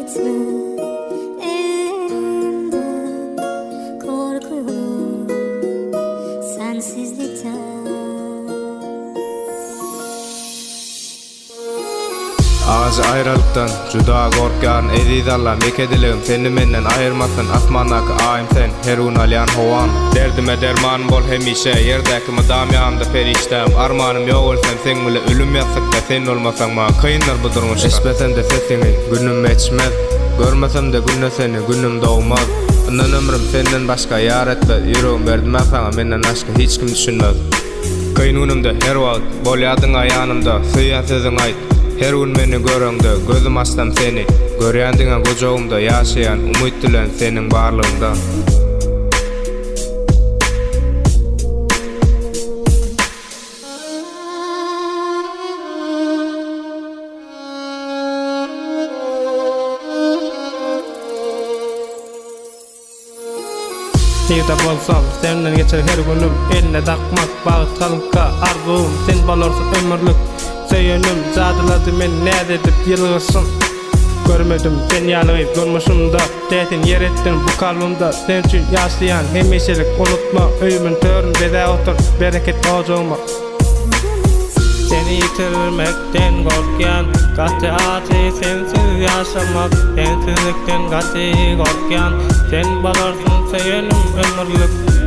gitme evimden, korkuyorum sensizlikten. Ağzı ayrılıktan juda korkyan ezizallam ekediligim seni menden ayırmasın asmandaki ayım sen herun alyan hovan derdime derman bol hemişe yerdäki madamyandy periştem armanım ýok bolsam sen bile ölüm ýatsakda sen olmasaň ma kıyınlar bu durmuşda eşmesem de sesini günüm geçmez görmesem de günne seni günüm doğmaz ondan ömrüm senden başka yar etme ýüregim berdim saňa menden başka hiç kim düşünmez kıyınynymda her wagt bolýadyň aýanymda süýýän sözüň aýt. Her gün meni göröňde gözüm açsam seni görýändiňe gojagymda ýaşaýan umyt bilen seniň barlygynda. Ýerde bolsam senden geçer her günüm eline takmak bagıtçalyka arzum sen bolarsyň ömürlük söýenim zadylady men näde edip ýylgyrsyn görmedim sen ýalyp durmuşymda tätin yer ettin bu kalbymda sen üçin ýaşaýan hemişelik unutma öýümün törün bede otur bereket boljagyma seni ýitirmekden gorkyan gaty aty sensiz ýaşamak sensizlikden gaty gorkyan sen bolarsyň söýenim ömürlük